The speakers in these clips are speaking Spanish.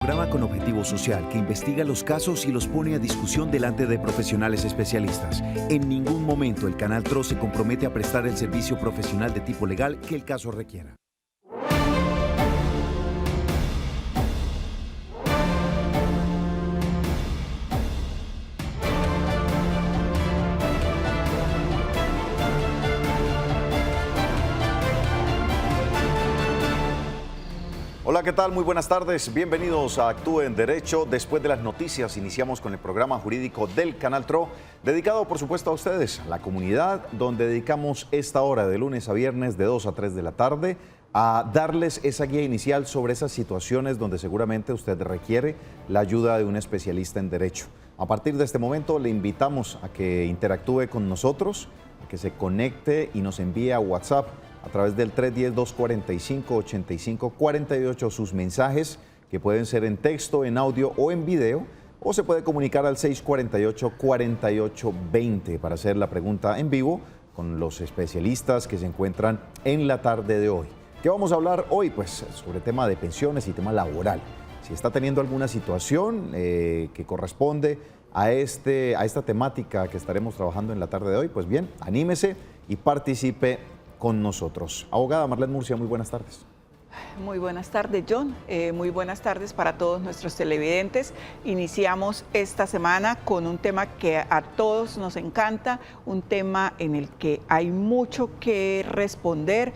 programa con objetivo social que investiga los casos y los pone a discusión delante de profesionales especialistas. En ningún momento el Canal TRO se compromete a prestar el servicio profesional de tipo legal que el caso requiera. Hola, ¿qué tal? Muy buenas tardes. Bienvenidos a Actúe en Derecho. Después de las noticias, iniciamos con el programa jurídico del Canal TRO, dedicado, por supuesto, a ustedes, la comunidad, donde dedicamos esta hora de lunes a viernes de 2 a 3 de la tarde a darles esa guía inicial sobre esas situaciones donde seguramente usted requiere la ayuda de un especialista en derecho. A partir de este momento, le invitamos a que interactúe con nosotros, a que se conecte y nos envíe a WhatsApp a través del 310-245-8548 sus mensajes, que pueden ser en texto, en audio o en video, o se puede comunicar al 648-4820 para hacer la pregunta en vivo con los especialistas que se encuentran en la tarde de hoy. ¿Qué vamos a hablar hoy? Pues sobre tema de pensiones y tema laboral. Si está teniendo alguna situación que corresponde a esta temática que estaremos trabajando en la tarde de hoy, pues bien, anímese y participe con nosotros. Abogada Marlene Murcia, muy buenas tardes. Muy buenas tardes, John. Muy buenas tardes para todos nuestros televidentes. Iniciamos esta semana con un tema que a todos nos encanta, un tema en el que hay mucho que responder,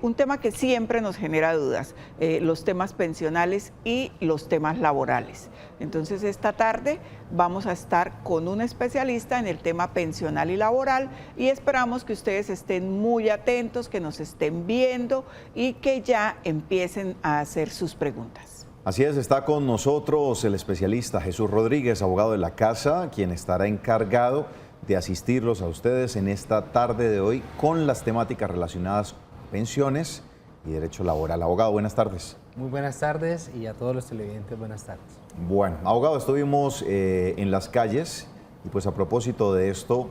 un tema que siempre nos genera dudas, los temas pensionales y los temas laborales. Entonces, esta tarde vamos a estar con un especialista en el tema pensional y laboral y esperamos que ustedes estén muy atentos, que nos estén viendo y que ya empiecen a hacer sus preguntas. Así es, está con nosotros el especialista Jesús Rodríguez, abogado de la casa, quien estará encargado de asistirlos a ustedes en esta tarde de hoy con las temáticas relacionadas a pensiones y derecho laboral. Abogado, buenas tardes. Muy buenas tardes y a todos los televidentes, buenas tardes. Bueno, abogado, estuvimos en las calles y pues a propósito de esto,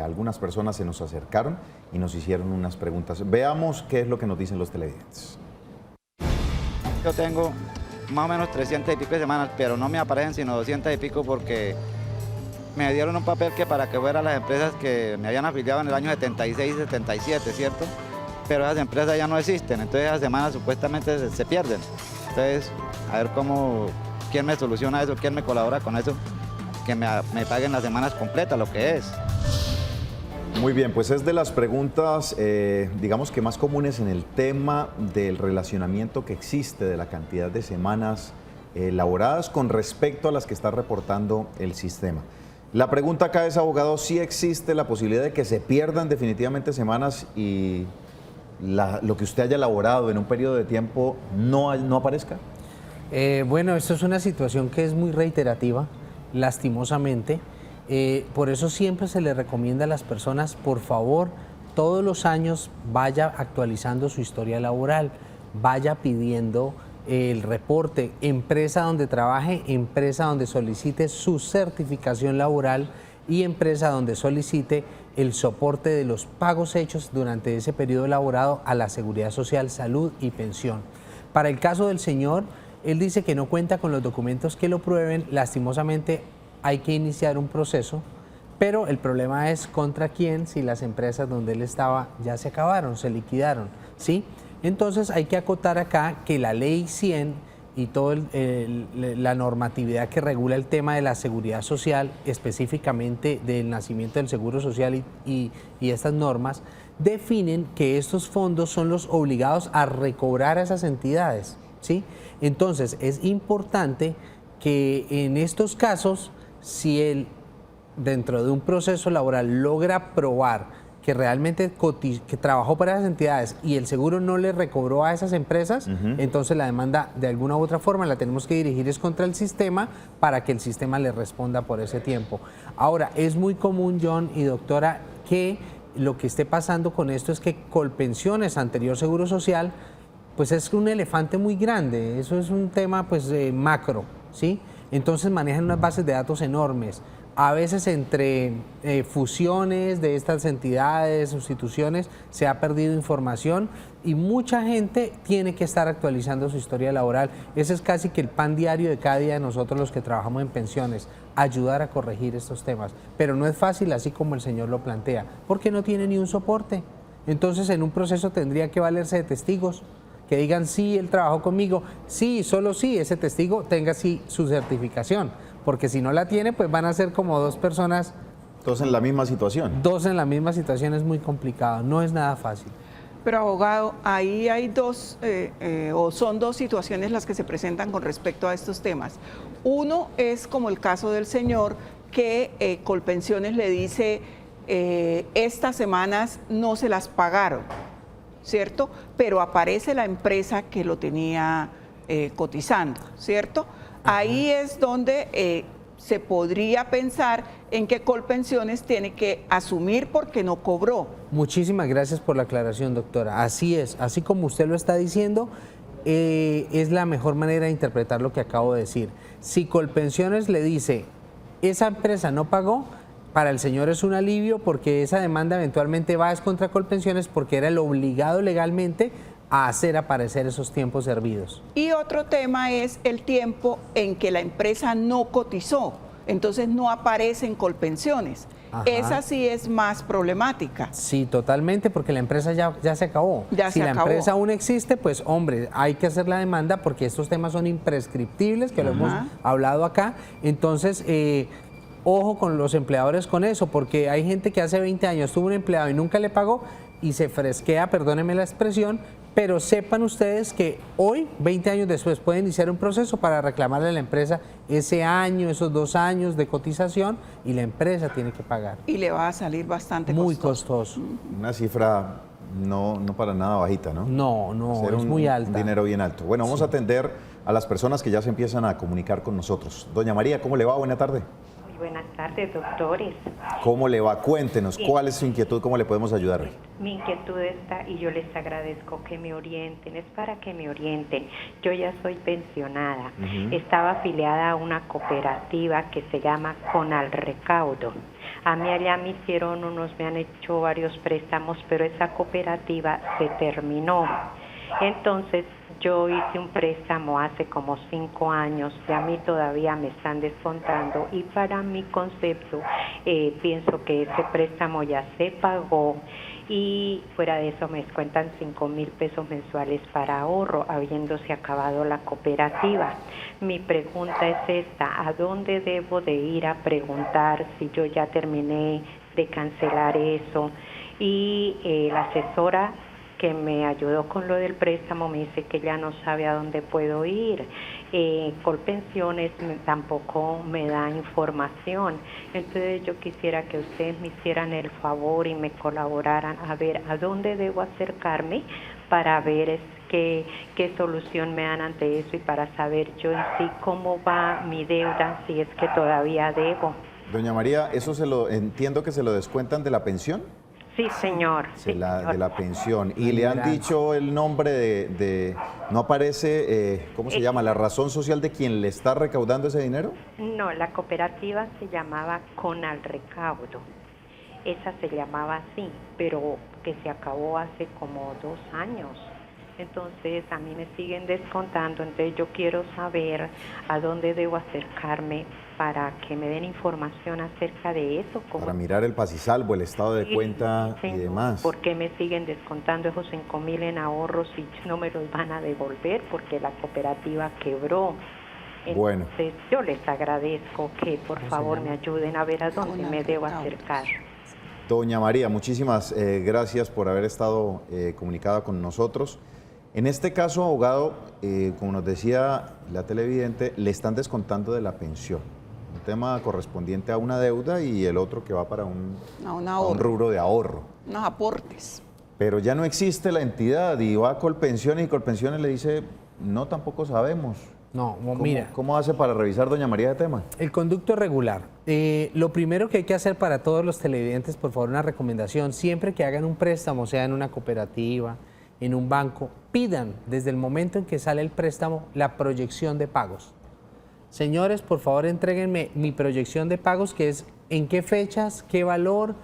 algunas personas se nos acercaron y nos hicieron unas preguntas. Veamos qué es lo que nos dicen los televidentes. Yo tengo más o menos 300 y pico de semanas, pero no me aparecen sino 200 y pico porque me dieron un papel que para que fuera las empresas que me habían afiliado en el año 76 y 77, ¿cierto? Pero esas empresas ya no existen, entonces esas semanas supuestamente se pierden. Entonces, a ver quién me soluciona eso, quién me colabora con eso, que me paguen las semanas completas, lo que es. Muy bien, pues es de las preguntas, digamos que más comunes en el tema del relacionamiento que existe de la cantidad de semanas laboradas con respecto a las que está reportando el sistema. La pregunta acá es, abogado, ¿sí existe la posibilidad de que se pierdan definitivamente semanas y lo que usted haya elaborado en un periodo de tiempo no aparezca? Bueno, esto es una situación que es muy reiterativa, lastimosamente. Por eso siempre se le recomienda a las personas, por favor, todos los años vaya actualizando su historia laboral, vaya pidiendo el reporte, empresa donde trabaje, empresa donde solicite su certificación laboral y empresa donde solicite el soporte de los pagos hechos durante ese periodo laborado a la Seguridad Social, Salud y Pensión. Para el caso del señor, él dice que no cuenta con los documentos que lo prueben, lastimosamente hay que iniciar un proceso, pero el problema es contra quién, si las empresas donde él estaba ya se acabaron, se liquidaron, ¿sí? Entonces hay que acotar acá que la ley 100 y toda la normatividad que regula el tema de la seguridad social, específicamente del nacimiento del seguro social y estas normas, definen que estos fondos son los obligados a recobrar a esas entidades, ¿sí? Entonces es importante que en estos casos, si él dentro de un proceso laboral logra probar que realmente que trabajó para esas entidades y el seguro no le recobró a esas empresas, entonces la demanda de alguna u otra forma la tenemos que dirigir es contra el sistema para que el sistema le responda por ese tiempo. Ahora, es muy común, John y doctora, que lo que esté pasando con esto es que Colpensiones, anterior Seguro Social, pues es un elefante muy grande, eso es un tema pues macro, ¿sí? Entonces manejan unas bases de datos enormes. A veces entre fusiones de estas entidades, sustituciones, se ha perdido información y mucha gente tiene que estar actualizando su historia laboral. Ese es casi que el pan diario de cada día de nosotros los que trabajamos en pensiones, ayudar a corregir estos temas. Pero no es fácil así como el señor lo plantea, porque no tiene ni un soporte. Entonces en un proceso tendría que valerse de testigos que digan sí, él trabajó conmigo, sí, solo sí, ese testigo tenga sí su certificación, porque si no la tiene, pues van a ser como dos personas. Todos en la misma situación. Dos en la misma situación es muy complicado, no es nada fácil. Pero abogado, ahí hay dos, o son dos situaciones las que se presentan con respecto a estos temas. Uno es como el caso del señor que Colpensiones le dice, estas semanas no se las pagaron, ¿cierto? Pero aparece la empresa que lo tenía cotizando, ¿cierto? Ahí es donde se podría pensar en que Colpensiones tiene que asumir porque no cobró. Muchísimas gracias por la aclaración, doctora. Así es, así como usted lo está diciendo, es la mejor manera de interpretar lo que acabo de decir. Si Colpensiones le dice, esa empresa no pagó, para el señor es un alivio porque esa demanda eventualmente va contra Colpensiones porque era el obligado legalmente a hacer aparecer esos tiempos servidos. Y otro tema es el tiempo en que la empresa no cotizó, entonces no aparece en Colpensiones. Ajá. Esa sí es más problemática. Sí, totalmente, porque la empresa ya se acabó. Si la empresa aún existe, pues hombre, hay que hacer la demanda porque estos temas son imprescriptibles, que lo hemos hablado acá. Entonces, ojo con los empleadores con eso, porque hay gente que hace 20 años tuvo un empleado y nunca le pagó y se fresquea, perdónenme la expresión, pero sepan ustedes que hoy, 20 años después, pueden iniciar un proceso para reclamarle a la empresa ese año, esos 2 años de cotización y la empresa tiene que pagar. Y le va a salir bastante muy costoso. Una cifra no para nada bajita, ¿no? No, es muy alta. Un dinero bien alto. Bueno, vamos a atender a las personas que ya se empiezan a comunicar con nosotros. Doña María, ¿cómo le va? Buena tarde. Buenas tardes, doctores. ¿Cómo le va? Cuéntenos, ¿cuál es su inquietud? ¿Cómo le podemos ayudar? Mi inquietud está, y yo les agradezco que me orienten, es para que me orienten. Yo ya soy pensionada, estaba afiliada a una cooperativa que se llama Conalrecaudo. A mí allá me han hecho varios préstamos, pero esa cooperativa se terminó. Entonces, yo hice un préstamo hace como 5 años y a mí todavía me están descontando y para mi concepto pienso que ese préstamo ya se pagó y fuera de eso me descuentan 5,000 pesos mensuales para ahorro, habiéndose acabado la cooperativa. Mi pregunta es esta, ¿a dónde debo de ir a preguntar si yo ya terminé de cancelar eso? Y la asesora que me ayudó con lo del préstamo me dice que ya no sabe a dónde puedo ir. Colpensiones tampoco me da información. Entonces yo quisiera que ustedes me hicieran el favor y me colaboraran a ver a dónde debo acercarme para ver qué solución me dan ante eso y para saber yo en sí cómo va mi deuda, si es que todavía debo. Doña María, ¿eso entiendo que se lo descuentan de la pensión? Sí, señor. De la pensión. ¿Y le han dicho el nombre de no aparece, ¿cómo se llama? ¿La razón social de quien le está recaudando ese dinero? No, la cooperativa se llamaba Conalrecaudo. Esa se llamaba así, pero que se acabó hace como 2 años. Entonces a mí me siguen descontando, entonces yo quiero saber a dónde debo acercarme para que me den información acerca de eso. Para mirar el pasisalvo, el estado de cuenta y demás. ¿Por qué me siguen descontando esos 5,000 en ahorros y no me los van a devolver? Porque la cooperativa quebró. Bueno. Entonces yo les agradezco que por favor me ayuden a ver a dónde me debo acercar. Doña María, muchísimas gracias por haber estado comunicada con nosotros. En este caso, abogado, como nos decía la televidente, le están descontando de la pensión. Un tema correspondiente a una deuda y el otro que va para un rubro de ahorro. Unos aportes. Pero ya no existe la entidad y va a Colpensiones y Colpensiones le dice, no, tampoco sabemos. No, mira. ¿Cómo hace para revisar, doña María, el tema? El conducto regular. Lo primero que hay que hacer para todos los televidentes, por favor, una recomendación, siempre que hagan un préstamo, sea en una cooperativa, en un banco, pidan desde el momento en que sale el préstamo la proyección de pagos. señores, por favor entréguenme mi proyección de pagos, que es en qué fechas, qué valor,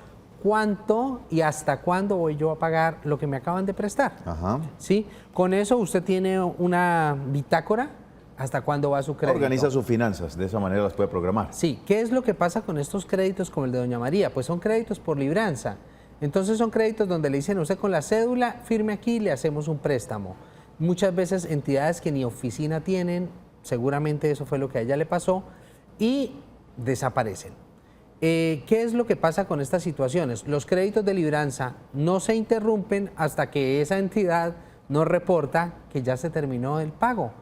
cuánto y hasta cuándo voy yo a pagar lo que me acaban de prestar. Ajá. ¿Sí? Con eso usted tiene una bitácora hasta cuándo va su crédito. Organiza sus finanzas, de esa manera las puede programar. Sí, ¿qué es lo que pasa con estos créditos como el de doña María? Pues son créditos por libranza. Entonces son créditos donde le dicen a usted con la cédula, firme aquí y le hacemos un préstamo. Muchas veces entidades que ni oficina tienen, seguramente eso fue lo que a ella le pasó, y desaparecen. ¿Qué es lo que pasa con estas situaciones? Los créditos de libranza no se interrumpen hasta que esa entidad nos reporta que ya se terminó el pago.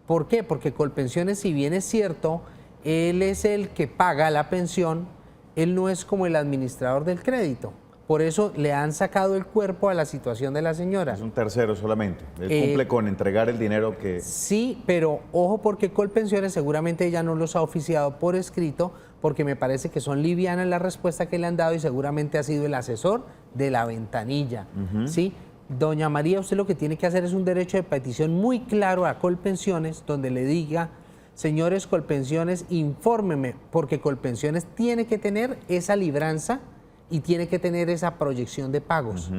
¿Por qué? Porque Colpensiones, si bien es cierto, él es el que paga la pensión, él no es como el administrador del crédito. Por eso le han sacado el cuerpo a la situación de la señora. Es un tercero solamente. Él cumple con entregar el dinero que... Sí, pero ojo, porque Colpensiones seguramente ella no los ha oficiado por escrito, porque me parece que son livianas la respuesta que le han dado y seguramente ha sido el asesor de la ventanilla. ¿Sí? Doña María, usted lo que tiene que hacer es un derecho de petición muy claro a Colpensiones, donde le diga, señores Colpensiones, infórmeme, porque Colpensiones tiene que tener esa libranza y tiene que tener esa proyección de pagos,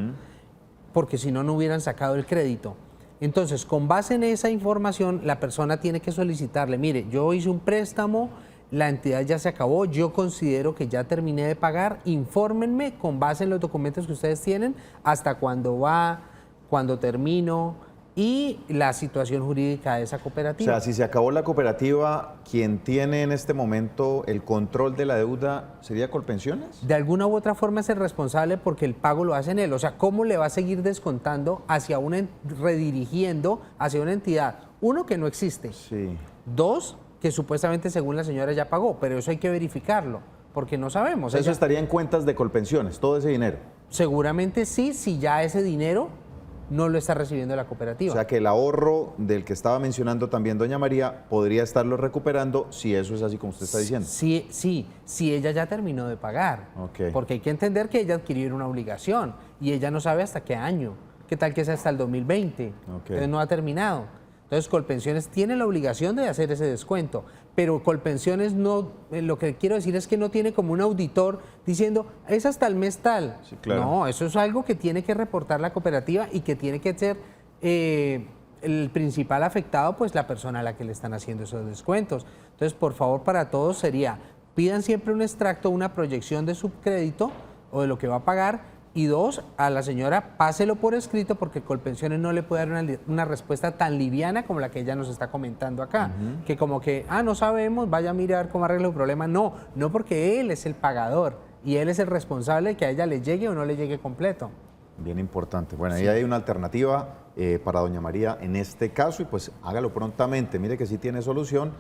porque si no, no hubieran sacado el crédito. Entonces, con base en esa información, la persona tiene que solicitarle, mire, yo hice un préstamo, la entidad ya se acabó, yo considero que ya terminé de pagar, infórmenme con base en los documentos que ustedes tienen, hasta cuándo va, cuándo termino y la situación jurídica de esa cooperativa. O sea, si se acabó la cooperativa, quien tiene en este momento el control de la deuda, ¿sería Colpensiones? De alguna u otra forma es el responsable porque el pago lo hace en él. O sea, ¿cómo le va a seguir descontando hacia redirigiendo hacia una entidad? Uno, que no existe. Sí. Dos, que supuestamente según la señora ya pagó, pero eso hay que verificarlo, porque no sabemos. Eso estaría en cuentas de Colpensiones, todo ese dinero. Seguramente sí, si ya ese dinero no lo está recibiendo la cooperativa. O sea que el ahorro del que estaba mencionando también doña María podría estarlo recuperando si eso es así como usted está diciendo. Sí, ella ya terminó de pagar. Ok. Porque hay que entender que ella adquirió una obligación y ella no sabe hasta qué año. ¿Qué tal que es hasta el 2020? Entonces no ha terminado. Entonces Colpensiones tiene la obligación de hacer ese descuento, pero Colpensiones no, lo que quiero decir es que no tiene como un auditor diciendo, es hasta el mes tal. Sí, claro. No, eso es algo que tiene que reportar la cooperativa y que tiene que ser el principal afectado, pues la persona a la que le están haciendo esos descuentos. Entonces, por favor, para todos sería, pidan siempre un extracto, una proyección de su crédito o de lo que va a pagar. Y dos, a la señora páselo por escrito porque Colpensiones no le puede dar una respuesta tan liviana como la que ella nos está comentando acá. Que como que, no sabemos, vaya a mirar cómo arregla el problema. No, no, porque él es el pagador y él es el responsable de que a ella le llegue o no le llegue completo. Bien importante. Bueno, ahí hay una alternativa para doña María en este caso y pues hágalo prontamente. Mire que sí tiene solución.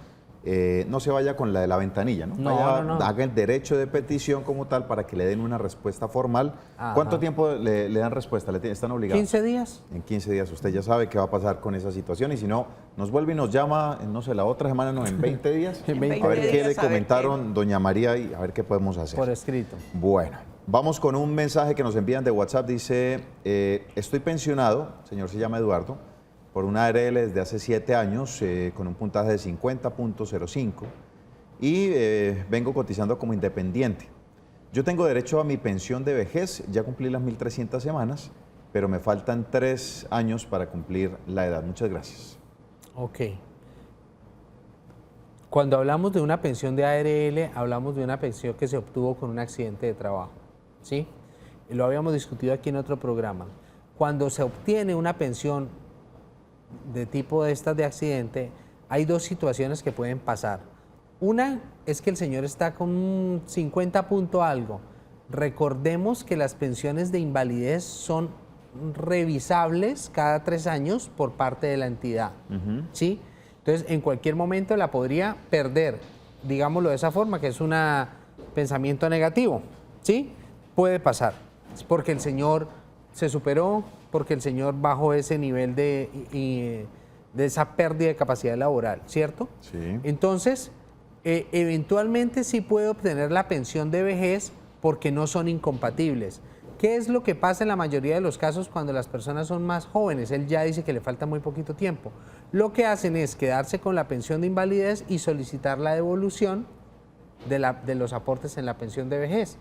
No se vaya con la de la ventanilla, ¿no? No. Haga el derecho de petición como tal para que le den una respuesta formal. Ajá. ¿Cuánto tiempo le dan respuesta? ¿Están obligados? 15 días. En 15 días usted ya sabe qué va a pasar con esa situación y si no, nos vuelve y nos llama, no sé, la otra semana, no, en 20 días. En 20 a ver qué días, le a ver comentaron doña María y a ver qué podemos hacer. Por escrito. Bueno, vamos con un mensaje que nos envían de WhatsApp. Dice, estoy pensionado, el señor se llama Eduardo, por una ARL desde hace 7 años, con un puntaje de 50.05 y vengo cotizando como independiente. Yo tengo derecho a mi pensión de vejez, ya cumplí las 1.300 semanas, pero me faltan 3 años para cumplir la edad. Muchas gracias. Ok. Cuando hablamos de una pensión de ARL, hablamos de una pensión que se obtuvo con un accidente de trabajo, ¿sí? Lo habíamos discutido aquí en otro programa. Cuando se obtiene una pensión de tipo de estas de accidente, hay dos situaciones que pueden pasar. Una es que el señor está con un 50 punto algo. Recordemos que las pensiones de invalidez son revisables cada 3 años por parte de la entidad, ¿sí? Entonces, en cualquier momento la podría perder, digámoslo de esa forma, que es un pensamiento negativo, ¿sí? Puede pasar, porque el señor se superó, porque el señor bajó ese nivel de esa pérdida de capacidad laboral, ¿cierto? Sí. Entonces, eventualmente sí puede obtener la pensión de vejez porque no son incompatibles. ¿Qué es lo que pasa en la mayoría de los casos cuando las personas son más jóvenes? Él ya dice que le falta muy poquito tiempo. Lo que hacen es quedarse con la pensión de invalidez y solicitar la devolución de los aportes en la pensión de vejez.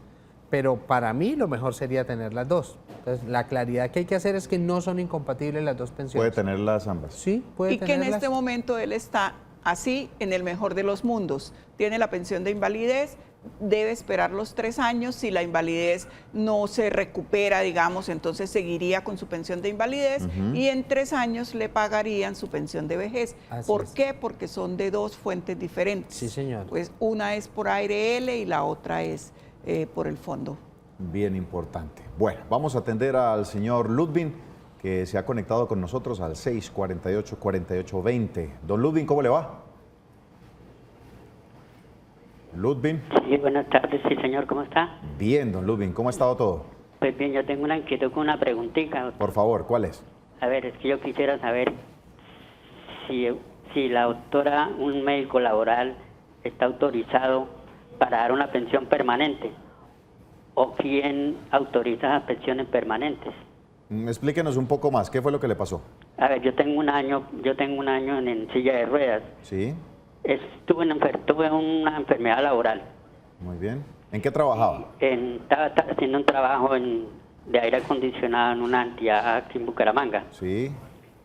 Pero para mí lo mejor sería tener las dos. Entonces, la claridad que hay que hacer es que no son incompatibles las dos pensiones. Puede tenerlas ambas. Sí, puede Y que en tenerlas. este momento él está así en el mejor de los mundos. Tiene la pensión de invalidez, debe esperar los 3 años. Si la invalidez no se recupera, digamos, entonces seguiría con su pensión de invalidez y en 3 años le pagarían su pensión de vejez. Así ¿Por es. qué? Porque son de 2 fuentes diferentes. Sí, señor. Pues una es por ARL y la otra es por el fondo. Bien importante. Bueno, vamos a atender al señor Ludwig, que se ha conectado con nosotros al 648-4820. Don Ludwig, ¿cómo le va? Ludwig. Sí, buenas tardes, sí señor, ¿cómo está? Bien, don Ludwig, ¿cómo ha estado todo? Pues bien, yo tengo una inquietud con una preguntita. Por favor, ¿cuál es? A ver, es que yo quisiera saber si la doctora, un médico laboral, está autorizado para dar una pensión permanente o quién autoriza las pensiones permanentes. Explíquenos un poco más, ¿qué fue lo que le pasó? A ver, yo tengo un año en silla de ruedas. Sí, Tuve una enfermedad laboral. muy bien. ¿En qué trabajaba? Estaba haciendo un trabajo de aire acondicionado en una entidad aquí en Bucaramanga. Sí,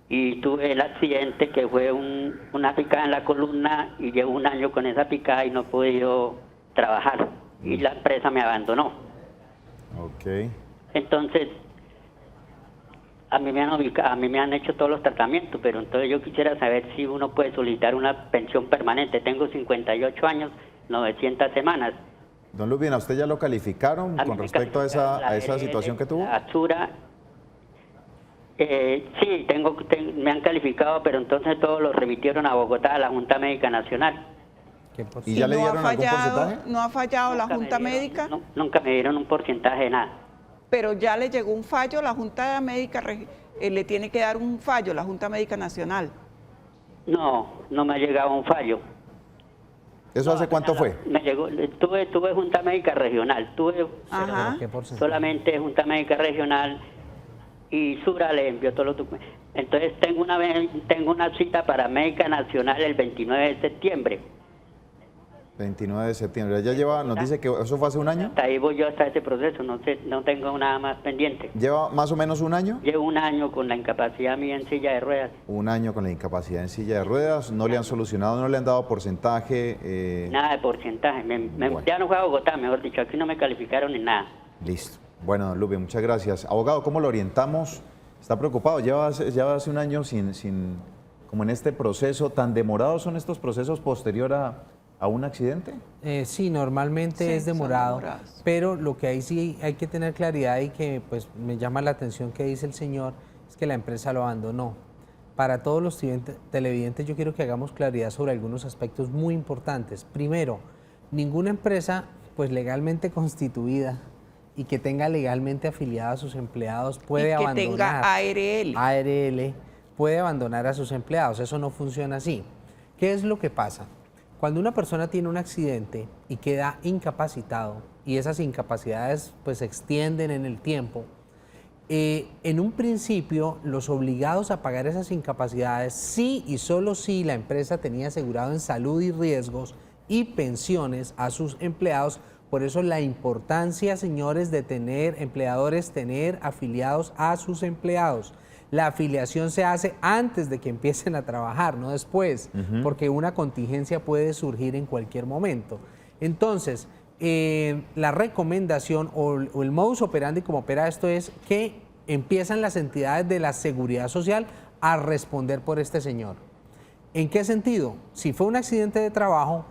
Y tuve el accidente que fue una picada en la columna y llevo un año con esa picada y no he podido trabajar. Y la empresa me abandonó. ok. Entonces, a mí me han hecho todos los tratamientos, pero entonces yo quisiera saber si uno puede solicitar una pensión permanente. Tengo 58 años, 900 semanas. Don Ludwig, ¿a usted ya lo calificaron A mí con me respecto a calificaron la esa ARL, situación que tuvo? la Azura. Sí, me han calificado, pero entonces todos lo remitieron a Bogotá, a la Junta Médica Nacional. ¿Qué por- ¿Y ya le no dieron algún porcentaje? ¿No ha fallado la Nunca me Junta dieron- Médica? Nunca me dieron un porcentaje de nada. Pero ya le llegó un fallo, la Junta Médica le tiene que dar un fallo, la Junta Médica Nacional. No me ha llegado un fallo. ¿Eso hace cuánto fue? Me llegó, tuve Junta Médica Regional, Ajá. ¿Qué porcentaje? solamente Junta Médica Regional y Sura le envió todos los documentos. Entonces tengo una cita para Médica Nacional el 29 de septiembre. 29 de septiembre. ¿Ya lleva, nos dice que eso fue hace un año? Hasta ahí voy yo hasta ese proceso, no tengo nada más pendiente. ¿Lleva más o menos un año? Llevo un año con la incapacidad mía en silla de ruedas. Un año con la incapacidad en silla de ruedas, no le han solucionado, no le han dado porcentaje. Nada de porcentaje. Bueno. Ya no fue a Bogotá, mejor dicho, aquí no me calificaron en nada. Listo. Bueno, don Ludwig, muchas gracias. Abogado, ¿cómo lo orientamos? ¿Está preocupado? Lleva hace un año como en este proceso. ¿Tan demorados son estos procesos posterior a un accidente? Sí, normalmente Sí, es son demorado, demorados. pero lo que ahí sí hay que tener claridad y que pues me llama la atención que dice el señor es que la empresa lo abandonó. Para todos los televidentes yo quiero que hagamos claridad sobre algunos aspectos muy importantes. Primero, ninguna empresa pues legalmente constituida y que tenga legalmente afiliada a sus empleados puede y que abandonar. tenga ARL. ARL puede abandonar a sus empleados, eso no funciona así. ¿Qué es lo que pasa? Cuando una persona tiene un accidente y queda incapacitado y esas incapacidades pues se extienden en el tiempo, en un principio los obligados a pagar esas incapacidades sí y solo si la empresa tenía asegurado en salud y riesgos y pensiones a sus empleados. Por eso la importancia, señores, de empleadores tener afiliados a sus empleados. La afiliación se hace antes de que empiecen a trabajar, no después, porque una contingencia puede surgir en cualquier momento. Entonces, la recomendación o el modus operandi como opera esto es que empiezan las entidades de la seguridad social a responder por este señor. ¿En qué sentido? Si fue un accidente de trabajo,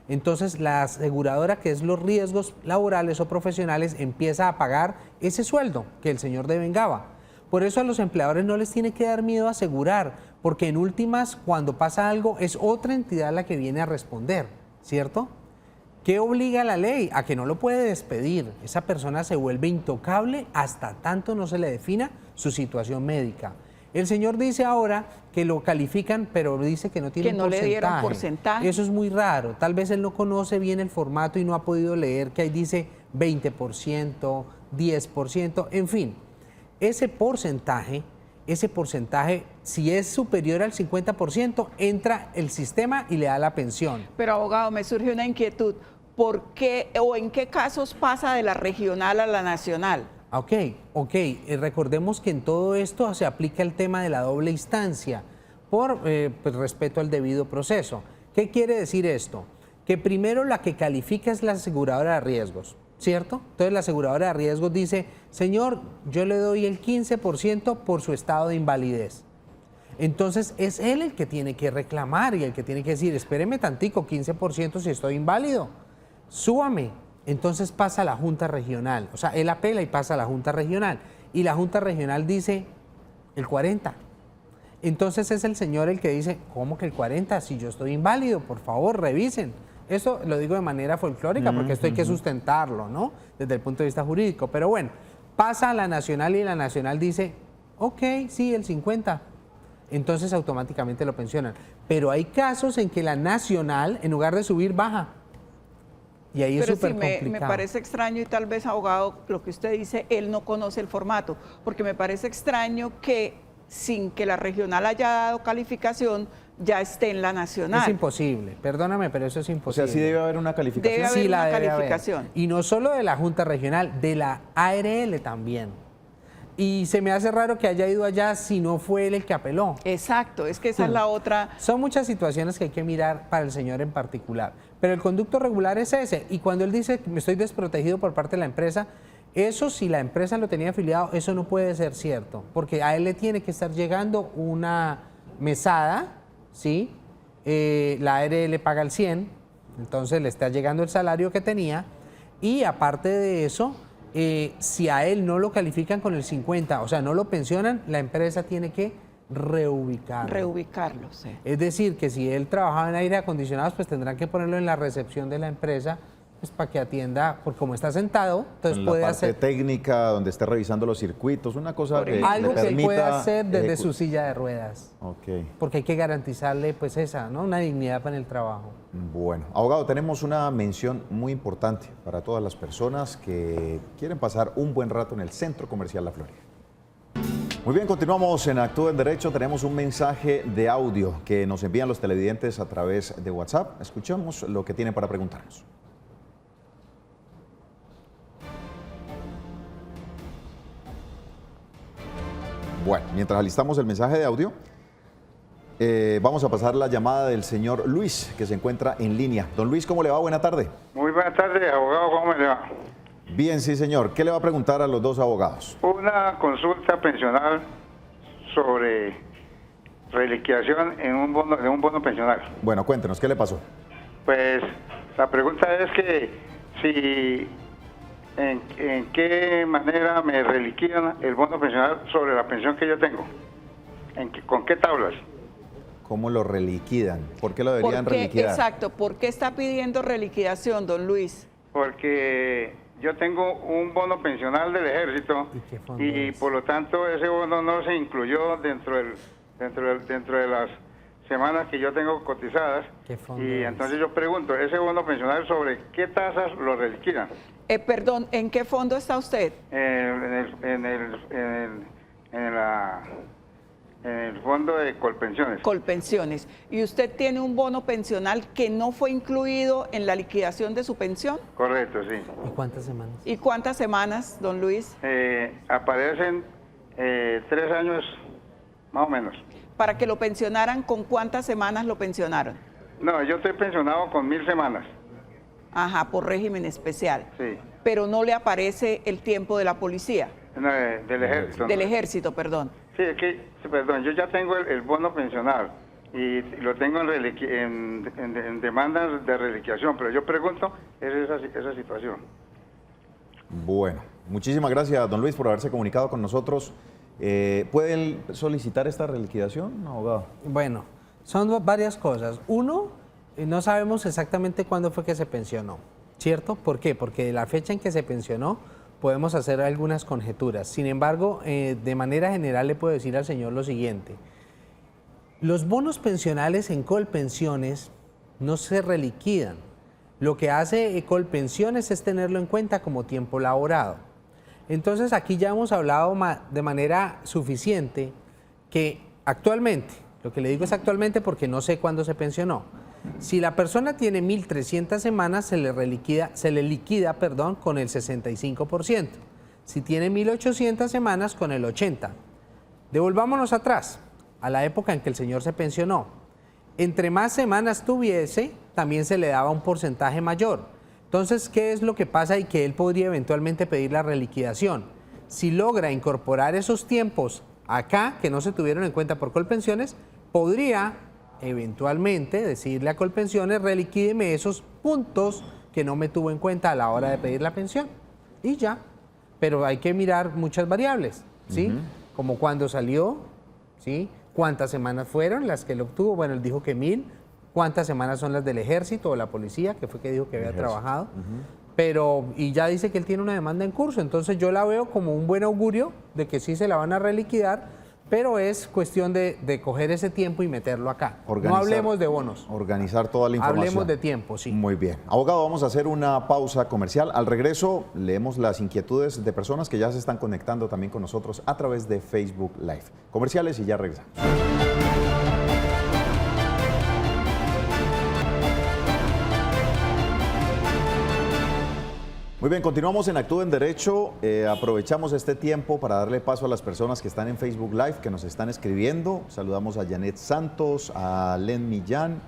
entonces la aseguradora, que es los riesgos laborales o profesionales, empieza a pagar ese sueldo que el señor devengaba. Por eso a los empleadores no les tiene que dar miedo asegurar, porque en últimas, cuando pasa algo, es otra entidad la que viene a responder, ¿cierto? ¿Qué obliga la ley? A que no lo puede despedir. Esa persona se vuelve intocable hasta tanto no se le defina su situación médica. El señor dice ahora que lo califican, pero dice que no tiene Que un no le porcentaje. dieron porcentaje. Eso es muy raro. Tal vez él no conoce bien el formato y no ha podido leer que ahí dice 20%, 10%, en fin. Ese porcentaje, si es superior al 50%, entra el sistema y le da la pensión. Pero abogado, me surge una inquietud. ¿Por qué o en qué casos pasa de la regional a la nacional? Ok. Recordemos que en todo esto se aplica el tema de la doble instancia por pues, respeto al debido proceso. ¿Qué quiere decir esto? Que primero la que califica es la aseguradora de riesgos, ¿cierto? Entonces la aseguradora de riesgos dice, señor, yo le doy el 15% por su estado de invalidez. Entonces es él el que tiene que reclamar y el que tiene que decir, espéreme tantico, 15% si estoy inválido, súbame. Entonces pasa a la Junta Regional, o sea, él apela y pasa a la Junta Regional. Y la Junta Regional dice el 40%. Entonces es el señor el que dice, ¿cómo que el 40%? Si yo estoy inválido, por favor, revisen. Eso lo digo de manera folclórica porque esto hay que sustentarlo, ¿no? Desde el punto de vista jurídico. Pero bueno, pasa a la nacional y la nacional dice, ok, sí, el 50%. Entonces automáticamente lo pensionan. Pero hay casos en que la nacional, en lugar de subir, baja. Y ahí es súper complicado. Me parece extraño y tal vez, abogado, lo que usted dice, él no conoce el formato. Porque me parece extraño que sin que la regional haya dado calificación, ya esté en la nacional. Es imposible, perdóname, pero eso es imposible. O sea, sí debe haber una calificación. Debe haber una calificación. Y no solo de la Junta Regional, de la ARL también. Y se me hace raro que haya ido allá si no fue él el que apeló. Exacto, es que esa es la otra. Son muchas situaciones que hay que mirar para el señor en particular. Pero el conducto regular es ese. Y cuando él dice que me estoy desprotegido por parte de la empresa, eso si la empresa lo tenía afiliado, eso no puede ser cierto. Porque a él le tiene que estar llegando una mesada, ¿sí? La ARL paga el 100, entonces le está llegando el salario que tenía. Y aparte de eso, si a él no lo califican con el 50, o sea, no lo pensionan, la empresa tiene que reubicarlo. Reubicarlo, sí. Es decir, que si él trabajaba en aire acondicionados, pues tendrán que ponerlo en la recepción de la empresa, pues para que atienda, porque como está sentado, entonces en puede la parte hacer técnica, donde esté revisando los circuitos, una cosa que algo le que él permita puede hacer desde su silla de ruedas. Ok. Porque hay que garantizarle, pues esa, ¿no? Una dignidad para el trabajo. Bueno, abogado, tenemos una mención muy importante para todas las personas que quieren pasar un buen rato en el Centro Comercial La Florida. Muy bien, continuamos en Actúa en Derecho. Tenemos un mensaje de audio que nos envían los televidentes a través de WhatsApp. Escuchemos lo que tienen para preguntarnos. Bueno, mientras alistamos el mensaje de audio, vamos a pasar la llamada del señor Luis, que se encuentra en línea. Don Luis, ¿cómo le va? Buena tarde. Muy buenas tardes, abogado, ¿cómo le va? Bien, sí, señor. ¿Qué le va a preguntar a los dos abogados? Una consulta pensional sobre reliquidación de un bono pensional. Bueno, cuéntenos, ¿qué le pasó? Pues la pregunta es que si en qué manera me reliquidan el bono pensional sobre la pensión que yo tengo. ¿Con qué tablas? ¿Cómo lo reliquidan? ¿Por qué lo deberían reliquidar? Exacto, ¿por qué está pidiendo reliquidación, don Luis? Porque yo tengo un bono pensional del ejército y por lo tanto ese bono no se incluyó dentro de las semanas que yo tengo cotizadas. Y entonces yo pregunto, ¿ese bono pensional sobre qué tasas lo reliquidan? Perdón, ¿en qué fondo está usted? En el fondo de Colpensiones. Colpensiones. ¿Y usted tiene un bono pensional que no fue incluido en la liquidación de su pensión? Correcto, sí. ¿Y cuántas semanas? ¿Y cuántas semanas, don Luis? Aparecen 3 años, más o menos. Para que lo pensionaran, ¿con cuántas semanas lo pensionaron? No, yo estoy pensionado con 1000 semanas. Ajá, por régimen especial. Sí. Pero no le aparece el tiempo de la policía. No, del ejército. Del ejército, perdón. Sí, es que, perdón, yo ya tengo el bono pensional y lo tengo en demandas de reliquiación, pero yo pregunto, es esa situación. Bueno, muchísimas gracias, don Luis, por haberse comunicado con nosotros. ¿Pueden solicitar esta reliquidación, abogado? Bueno, son varias cosas. Uno, no sabemos exactamente cuándo fue que se pensionó, ¿cierto? ¿Por qué? Porque de la fecha en que se pensionó podemos hacer algunas conjeturas. Sin embargo, de manera general le puedo decir al señor lo siguiente. Los bonos pensionales en Colpensiones no se reliquidan. Lo que hace Colpensiones es tenerlo en cuenta como tiempo laborado. Entonces aquí ya hemos hablado de manera suficiente que actualmente, lo que le digo es actualmente porque no sé cuándo se pensionó, si la persona tiene 1.300 semanas se le liquida con el 65%. Si tiene 1.800 semanas, con el 80%. Devolvámonos atrás, a la época en que el señor se pensionó. Entre más semanas tuviese, también se le daba un porcentaje mayor. Entonces, ¿qué es lo que pasa y que él podría eventualmente pedir la reliquidación? Si logra incorporar esos tiempos acá, que no se tuvieron en cuenta por Colpensiones, podría eventualmente decirle a Colpensiones, reliquídeme esos puntos que no me tuvo en cuenta a la hora de pedir la pensión. Y ya. Pero hay que mirar muchas variables, ¿sí? Como cuándo salió, ¿sí? Cuántas semanas fueron las que él obtuvo. Bueno, él dijo que 1.000. Cuántas semanas son las del ejército o la policía, que fue que dijo que había trabajado. Pero, y ya dice que él tiene una demanda en curso. Entonces yo la veo como un buen augurio de que sí se la van a reliquidar, pero es cuestión de coger ese tiempo y meterlo acá. No hablemos de bonos. Organizar toda la información. Hablemos de tiempo, sí. Muy bien. Abogado, vamos a hacer una pausa comercial. Al regreso, leemos las inquietudes de personas que ya se están conectando también con nosotros a través de Facebook Live. Comerciales y ya regresamos. Muy bien, continuamos en Actúa en Derecho. Aprovechamos este tiempo para darle paso a las personas que están en Facebook Live, que nos están escribiendo. Saludamos a Janet Santos, a Len Millán,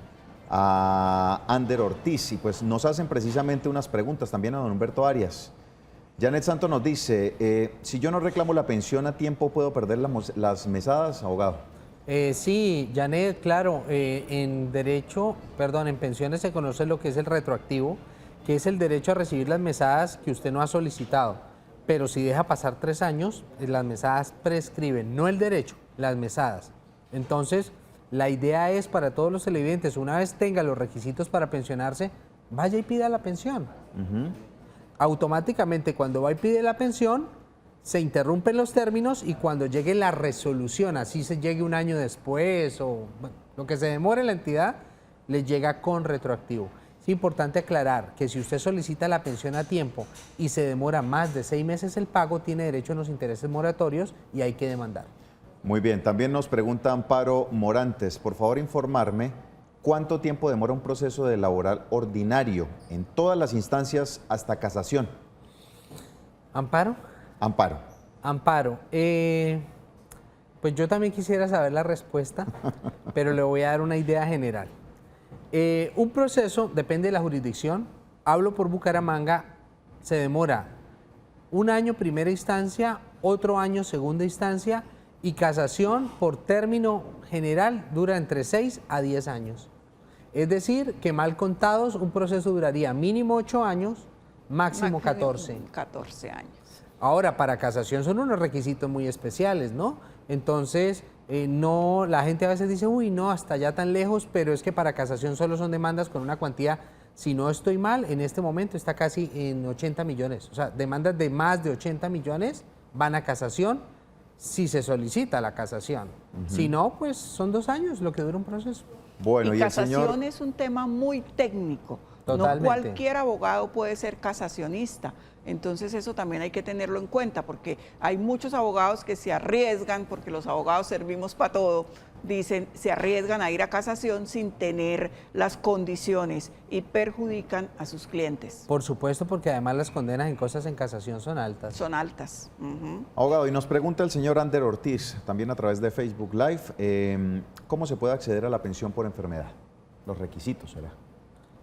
a Ander Ortiz, y pues nos hacen precisamente unas preguntas también a don Humberto Arias. Janet Santos nos dice, si yo no reclamo la pensión a tiempo, ¿puedo perder las mesadas, abogado? Sí, Janet, claro, en pensiones se conoce lo que es el retroactivo, que es el derecho a recibir las mesadas que usted no ha solicitado. Pero si deja pasar 3 años, las mesadas prescriben, no el derecho, las mesadas. Entonces, la idea es para todos los televidentes, una vez tenga los requisitos para pensionarse, vaya y pida la pensión. Automáticamente, cuando va y pide la pensión, se interrumpen los términos y cuando llegue la resolución, así se llegue un año después o bueno, lo que se demore la entidad, le llega con retroactivo. Es importante aclarar que si usted solicita la pensión a tiempo y se demora más de 6 meses el pago, tiene derecho a los intereses moratorios y hay que demandar. Muy bien, también nos pregunta Amparo Morantes, por favor informarme cuánto tiempo demora un proceso de laboral ordinario en todas las instancias hasta casación. ¿Amparo? Amparo. Amparo, pues yo también quisiera saber la respuesta, pero le voy a dar una idea general. Un proceso, depende de la jurisdicción, hablo por Bucaramanga, se demora 1 año primera instancia, otro año segunda instancia y casación por término general dura entre 6 a 10 años. Es decir, que mal contados un proceso duraría mínimo 8 años, máximo 14. 14 años. Ahora, para casación son unos requisitos muy especiales, ¿no? Entonces, no, la gente a veces dice, uy, no, hasta allá tan lejos, pero es que para casación solo son demandas con una cuantía, si no estoy mal, en este momento está casi en 80 millones. O sea, demandas de más de 80 millones van a casación si se solicita la casación. Si no, pues son 2 años lo que dura un proceso. Bueno, y casación el señor... es un tema muy técnico. Totalmente. No cualquier abogado puede ser casacionista. Entonces eso también hay que tenerlo en cuenta porque hay muchos abogados que se arriesgan, porque los abogados servimos para todo, dicen, se arriesgan a ir a casación sin tener las condiciones y perjudican a sus clientes. Por supuesto, porque además las condenas en cosas en casación son altas. Son altas. Abogado, y nos pregunta el señor Ander Ortiz, también a través de Facebook Live, ¿cómo se puede acceder a la pensión por enfermedad? Los requisitos, ¿será?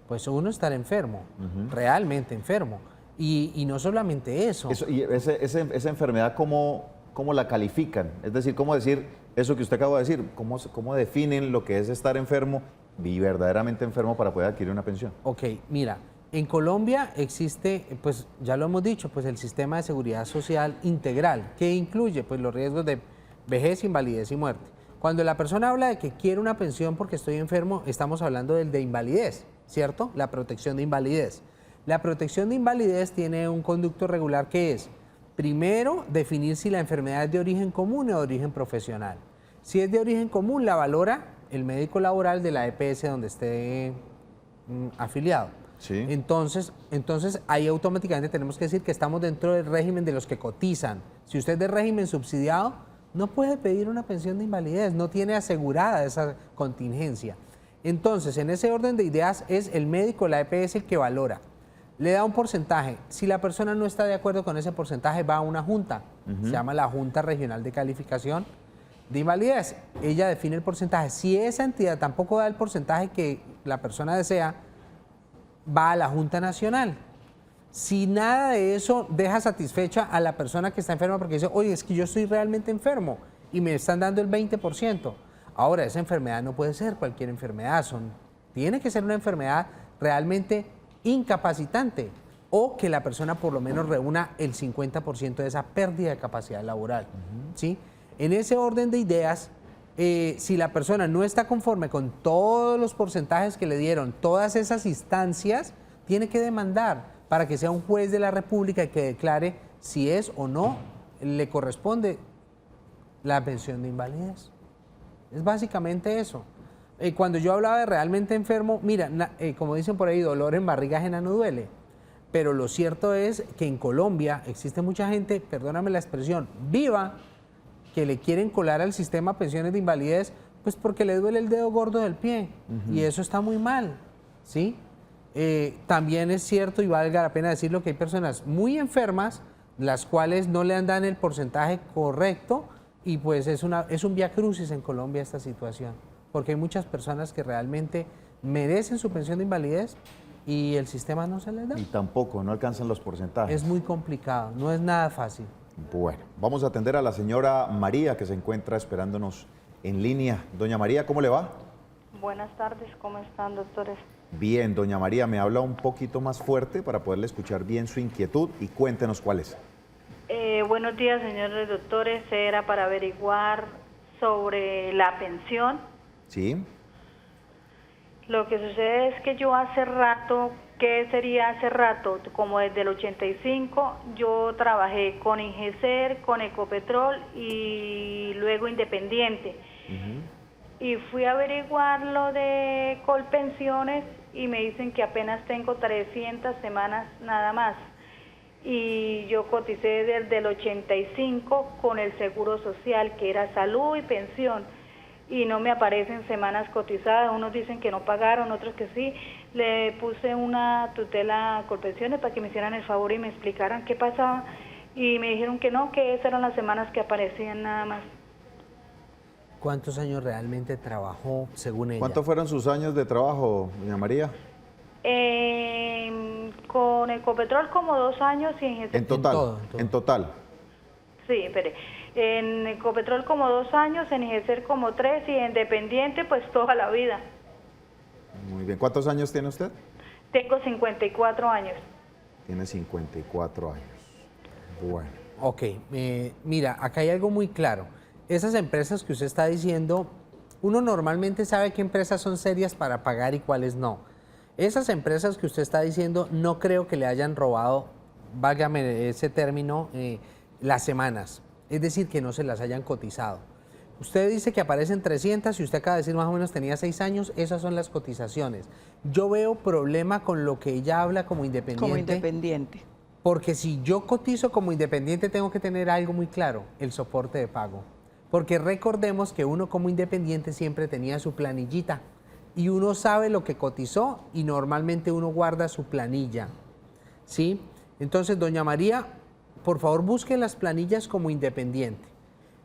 Pues uno estar enfermo, realmente enfermo. Y no solamente eso. ¿Y esa enfermedad cómo la califican? Es decir, ¿cómo decir eso que usted acaba de decir? ¿Cómo definen lo que es estar enfermo y verdaderamente enfermo para poder adquirir una pensión? Ok, mira, en Colombia existe, pues ya lo hemos dicho, pues el sistema de seguridad social integral, que incluye pues los riesgos de vejez, invalidez y muerte. Cuando la persona habla de que quiere una pensión porque estoy enfermo, estamos hablando del de invalidez, ¿cierto? La protección de invalidez. La protección de invalidez tiene un conducto regular que es, primero, definir si la enfermedad es de origen común o de origen profesional. Si es de origen común, la valora el médico laboral de la EPS donde esté afiliado. Sí. Entonces ahí automáticamente tenemos que decir que estamos dentro del régimen de los que cotizan. Si usted es de régimen subsidiado, no puede pedir una pensión de invalidez, no tiene asegurada esa contingencia. Entonces, en ese orden de ideas es el médico, la EPS, el que valora. Le da un porcentaje. Si la persona no está de acuerdo con ese porcentaje, va a una junta. Se llama la Junta Regional de Calificación de Invalidez. Ella define el porcentaje. Si esa entidad tampoco da el porcentaje que la persona desea, va a la Junta Nacional. Si nada de eso deja satisfecha a la persona que está enferma porque dice, oye, es que yo estoy realmente enfermo y me están dando el 20%. Ahora, esa enfermedad no puede ser cualquier enfermedad, tiene que ser una enfermedad realmente incapacitante o que la persona por lo menos reúna el 50% de esa pérdida de capacidad laboral. ¿Sí? En ese orden de ideas, si la persona no está conforme con todos los porcentajes que le dieron, todas esas instancias, tiene que demandar para que sea un juez de la República que declare si es o no le corresponde la pensión de invalidez. Es básicamente eso. Cuando yo hablaba de realmente enfermo, mira, como dicen por ahí, dolor en barriga ajena no duele. Pero lo cierto es que en Colombia existe mucha gente, perdóname la expresión, viva, que le quieren colar al sistema pensiones de invalidez, pues porque le duele el dedo gordo del pie. Y eso está muy mal, ¿sí? También es cierto, y valga la pena decirlo, que hay personas muy enfermas, las cuales no le dan el porcentaje correcto, y pues es un viacrucis en Colombia esta situación, porque hay muchas personas que realmente merecen su pensión de invalidez y el sistema no se les da. Y tampoco, no alcanzan los porcentajes. Es muy complicado, no es nada fácil. Bueno, vamos a atender a la señora María, que se encuentra esperándonos en línea. Doña María, ¿cómo le va? Buenas tardes, ¿cómo están, doctores? Bien, doña María, me habla un poquito más fuerte para poderle escuchar bien su inquietud y cuéntenos cuál es. Buenos días, señores doctores. Era para averiguar sobre la pensión. Sí. Lo que sucede es que yo hace rato, ¿qué sería hace rato? Como desde el 85, yo trabajé con Ingeser, con Ecopetrol y luego Independiente. Y fui a averiguar lo de Colpensiones y me dicen que apenas tengo 300 semanas nada más. Y yo coticé desde el 85 con el Seguro Social, que era salud y pensión, y no me aparecen semanas cotizadas. Unos dicen que no pagaron, otros que sí. Le puse una tutela a Colpensiones para que me hicieran el favor y me explicaran qué pasaba, y me dijeron que no, que esas eran las semanas que aparecían nada más. ¿Cuántos años realmente trabajó según ella? ¿Cuántos fueron sus años de trabajo, doña María? Con Ecopetrol como 2 años y en total. En total. Sí, espere. En Ecopetrol como 2 años, en Ingeser como 3 y en Independiente pues toda la vida. Muy bien. ¿Cuántos años tiene usted? Tengo 54 años. Tiene 54 años. Bueno. Ok, mira, acá hay algo muy claro. Esas empresas que usted está diciendo, uno normalmente sabe qué empresas son serias para pagar y cuáles no. Esas empresas que usted está diciendo, no creo que le hayan robado, válgame ese término, las semanas. Es decir, que no se las hayan cotizado. Usted dice que aparecen 300 y usted acaba de decir más o menos tenía 6 años, esas son las cotizaciones. Yo veo problema con lo que ella habla como independiente. Como independiente. Porque si yo cotizo como independiente tengo que tener algo muy claro, el soporte de pago. Porque recordemos que uno como independiente siempre tenía su planillita y uno sabe lo que cotizó y normalmente uno guarda su planilla, ¿sí? Entonces, doña María, por favor busque las planillas como independiente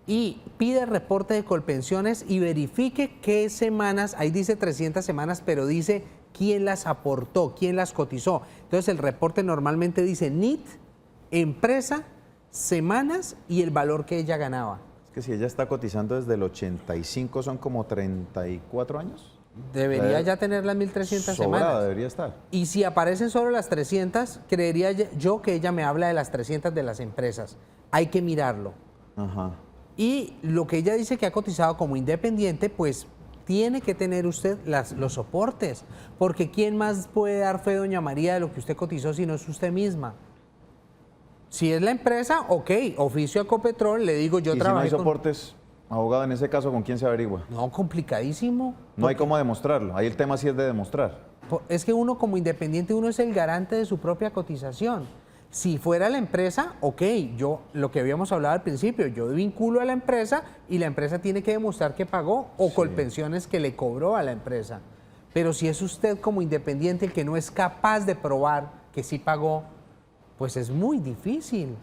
y pide reporte de Colpensiones y verifique qué semanas, ahí dice 300 semanas, pero dice quién las aportó, quién las cotizó. Entonces el reporte normalmente dice NIT, empresa, semanas y el valor que ella ganaba. Es que si ella está cotizando desde el 85, son como 34 años. Debería ya tener las 1.300 semanas. Debería estar. Y si aparecen solo las 300, creería yo que ella me habla de las 300 de las empresas. Hay que mirarlo. Ajá. Y lo que ella dice que ha cotizado como independiente, pues tiene que tener usted los soportes. Porque ¿quién más puede dar fe, doña María, de lo que usted cotizó si no es usted misma? Si es la empresa, ok, oficio a Ecopetrol, le digo yo trabajé. ¿Y si no hay soportes, abogado, en ese caso, con quién se averigua? No, complicadísimo. No hay cómo demostrarlo. Ahí el tema sí es de demostrar. Es que uno como independiente, uno es el garante de su propia cotización. Si fuera la empresa, ok, yo lo que habíamos hablado al principio, yo vinculo a la empresa y la empresa tiene que demostrar que pagó o Colpensiones que le cobró a la empresa. Pero si es usted como independiente el que no es capaz de probar que sí pagó, pues es muy difícil.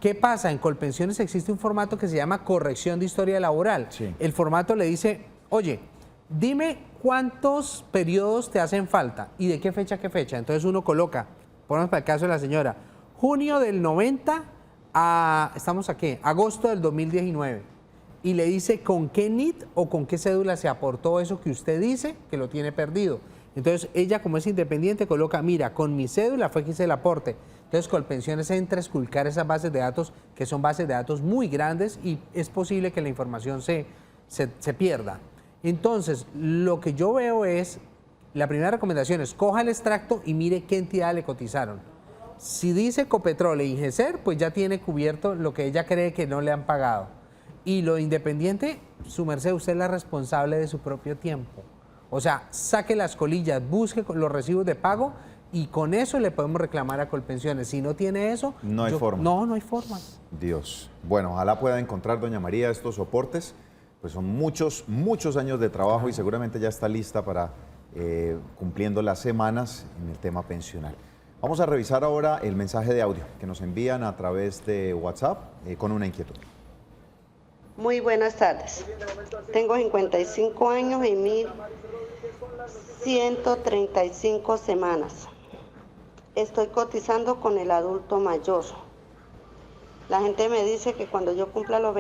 ¿Qué pasa? En Colpensiones existe un formato que se llama corrección de historia laboral. Sí. El formato le dice, oye, dime cuántos periodos te hacen falta y de qué fecha a qué fecha. Entonces uno coloca, ponemos para el caso de la señora, junio del 90 a, ¿estamos a qué? Agosto del 2019. Y le dice con qué NIT o con qué cédula se aportó eso que usted dice que lo tiene perdido. Entonces ella, como es independiente, coloca, mira, con mi cédula fue que hice el aporte. Entonces Colpensiones entra a esculcar esas bases de datos, que son bases de datos muy grandes y es posible que la información se pierda. Entonces, lo que yo veo es, la primera recomendación es, coja el extracto y mire qué entidad le cotizaron. Si dice Ecopetrol e Ingeser, pues ya tiene cubierto lo que ella cree que no le han pagado. Y lo independiente, su merced, usted es la responsable de su propio tiempo. O sea, saque las colillas, busque los recibos de pago y con eso le podemos reclamar a Colpensiones. Si no tiene eso... No hay forma. No, no hay forma. Dios. Bueno, ojalá pueda encontrar, doña María, estos soportes. Pues son muchos años de trabajo y seguramente ya está lista para cumpliendo las semanas en el tema pensional. Vamos a revisar ahora el mensaje de audio que nos envían a través de WhatsApp con una inquietud. Muy buenas tardes. Tengo 55 años y 1.135 semanas. Estoy cotizando con el adulto mayor. La gente me dice que cuando yo cumpla los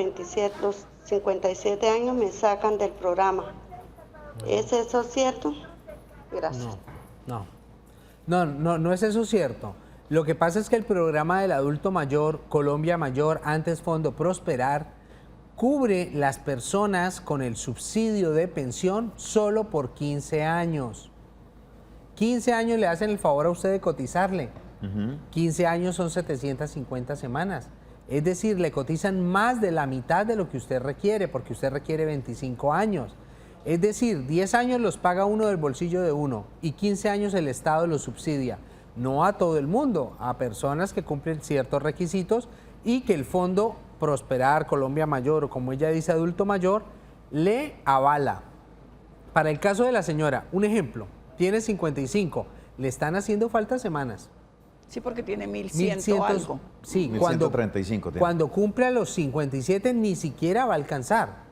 57 años me sacan del programa. ¿Es eso cierto? Gracias. No es eso cierto. Lo que pasa es que el programa del adulto mayor, Colombia Mayor, antes Fondo Prosperar, cubre las personas con el subsidio de pensión solo por 15 años. 15 años le hacen el favor a usted de cotizarle. 15 años son 750 semanas. Es decir, le cotizan más de la mitad de lo que usted requiere, porque usted requiere 25 años. Es decir, 10 años los paga uno del bolsillo de uno y 15 años el Estado los subsidia. No a todo el mundo, a personas que cumplen ciertos requisitos y que el Fondo Prosperar, Colombia Mayor o como ella dice adulto mayor, le avala. Para el caso de la señora, un ejemplo, tiene 55, le están haciendo falta semanas. Sí, porque tiene 1.100 algo. Sí, 1.135 cuando cumpla los 57 ni siquiera va a alcanzar.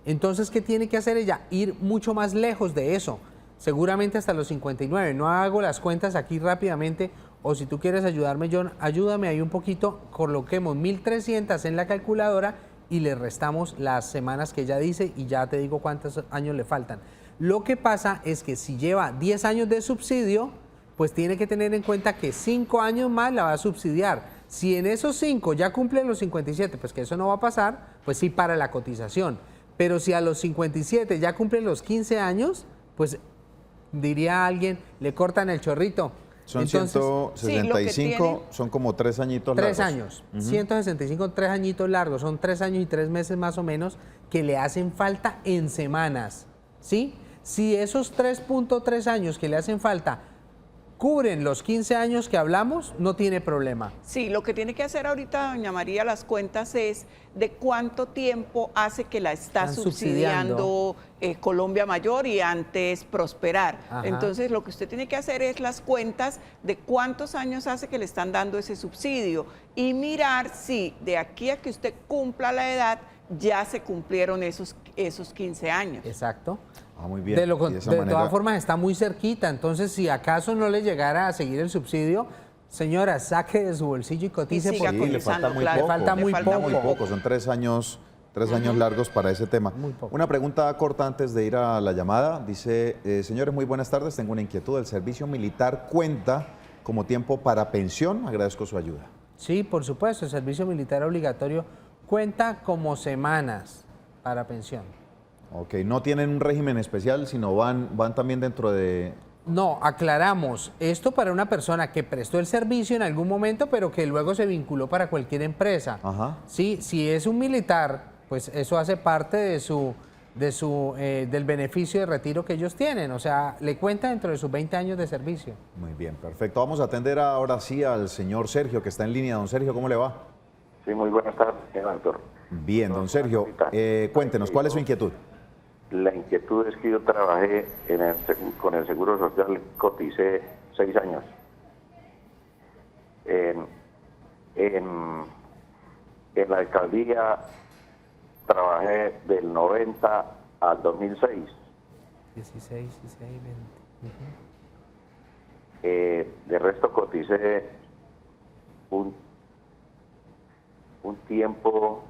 Entonces, ¿qué tiene que hacer ella? Ir mucho más lejos de eso, seguramente hasta los 59. No hago las cuentas aquí rápidamente, o si tú quieres ayudarme, John, ayúdame ahí un poquito, coloquemos 1.300 en la calculadora y le restamos las semanas que ella dice y ya te digo cuántos años le faltan. Lo que pasa es que si lleva 10 años de subsidio, pues tiene que tener en cuenta que 5 años más la va a subsidiar. Si en esos 5 ya cumplen los 57, pues que eso no va a pasar, pues sí para la cotización. Pero si a los 57 ya cumplen los 15 años, pues diría alguien, le cortan el chorrito. Son entonces, 165, son como 3 añitos largos. 3 años, 165, 3 añitos largos, son 3 años y 3 meses más o menos que le hacen falta en semanas, ¿sí? Si esos 3.3 años que le hacen falta cubren los 15 años que hablamos, no tiene problema. Sí, lo que tiene que hacer ahorita, doña María, las cuentas es de cuánto tiempo hace que la está subsidiando Colombia Mayor y antes Prosperar. Ajá. Entonces, lo que usted tiene que hacer es las cuentas de cuántos años hace que le están dando ese subsidio y mirar si de aquí a que usted cumpla la edad ya se cumplieron esos 15 años. Exacto. Ah, muy bien. De todas formas está muy cerquita, entonces si acaso no le llegara a seguir el subsidio, señora, saque de su bolsillo y cotice siga porque le falta muy claro. poco. Le falta muy poco. Son 3 años, 3 años largos para ese tema. Muy poco. Una pregunta corta antes de ir a la llamada. Dice, señores, muy buenas tardes. Tengo una inquietud. ¿El servicio militar cuenta como tiempo para pensión? Agradezco su ayuda. Sí, por supuesto, el servicio militar obligatorio cuenta como semanas para pensión. Ok, no tienen un régimen especial, sino van también dentro de... No, aclaramos, esto para una persona que prestó el servicio en algún momento, pero que luego se vinculó para cualquier empresa. Ajá. Sí, si es un militar, pues eso hace parte de su del beneficio de retiro que ellos tienen. O sea, le cuenta dentro de sus 20 años de servicio. Muy bien, perfecto. Vamos a atender ahora sí al señor Sergio, que está en línea. Don Sergio, ¿cómo le va? Sí, muy buenas tardes, señor doctor. Bien, don Sergio, cuéntenos, ¿cuál es su inquietud? La inquietud es que yo trabajé con el Seguro Social, coticé 6 años. En la alcaldía trabajé del 90 al 2006. 16, 16, 20. De resto coticé un tiempo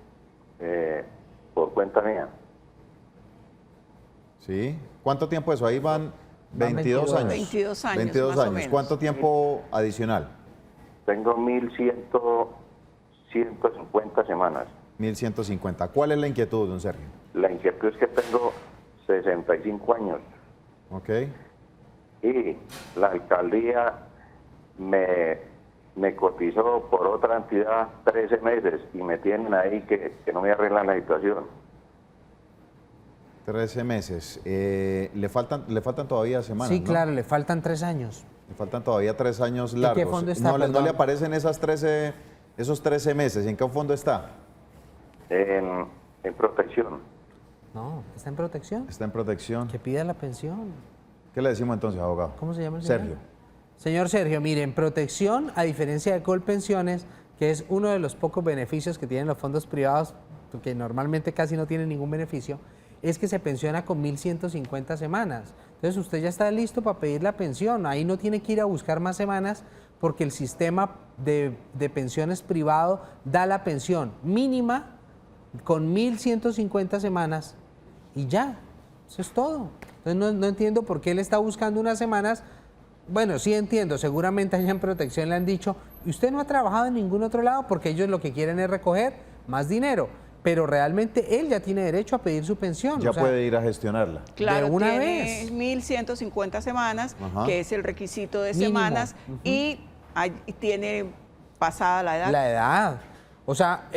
por cuenta mía. Sí. ¿Cuánto tiempo eso? Ahí van 22 años. 22 años. 22 más años. o menos. ¿Cuánto tiempo adicional? Tengo 1.150 semanas. 1.150. ¿Cuál es la inquietud, don Sergio? La inquietud es que tengo 65 años. Ok. Y la alcaldía me cotizó por otra entidad 13 meses y me tienen ahí que no me arreglan la situación. 13 meses. Le faltan todavía semanas, Sí, ¿no? claro, le faltan 3 años. Le faltan todavía 3 años largos. ¿En qué fondo está? ¿No le aparecen esos 13 meses? ¿En qué fondo está? En protección. No, está en protección. Está en protección. Que pida la pensión. ¿Qué le decimos entonces, abogado? ¿Cómo se llama el señor? Sergio. Señor Sergio, mire, en protección, a diferencia de Colpensiones, que es uno de los pocos beneficios que tienen los fondos privados, que normalmente casi no tienen ningún beneficio, es que se pensiona con 1.150 semanas. Entonces usted ya está listo para pedir la pensión. Ahí no tiene que ir a buscar más semanas porque el sistema de pensiones privado da la pensión mínima con 1.150 semanas y ya. Eso es todo. Entonces no entiendo por qué él está buscando unas semanas. Bueno, sí entiendo, seguramente allá en protección le han dicho, usted no ha trabajado en ningún otro lado porque ellos lo que quieren es recoger más dinero. Pero realmente él ya tiene derecho a pedir su pensión. Ya puede ir a gestionarla. Claro, de una tiene vez. 1.150 semanas, Ajá. que es el requisito de Mínimo. semanas, y tiene pasada la edad. La edad. O sea,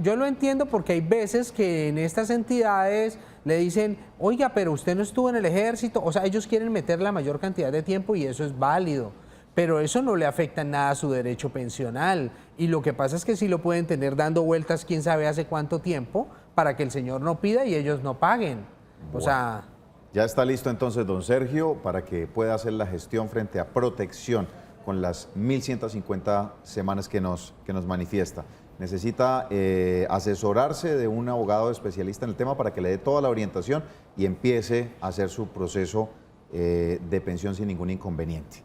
yo lo entiendo porque hay veces que en estas entidades le dicen, oiga, pero usted no estuvo en el ejército. O sea, ellos quieren meter la mayor cantidad de tiempo y eso es válido. Pero eso no le afecta en nada a su derecho pensional. Y lo que pasa es que sí lo pueden tener dando vueltas quién sabe hace cuánto tiempo para que el señor no pida y ellos no paguen. O sea... Ya está listo entonces don Sergio para que pueda hacer la gestión frente a protección con las 1.150 semanas que nos manifiesta. Necesita asesorarse de un abogado especialista en el tema para que le dé toda la orientación y empiece a hacer su proceso de pensión sin ningún inconveniente.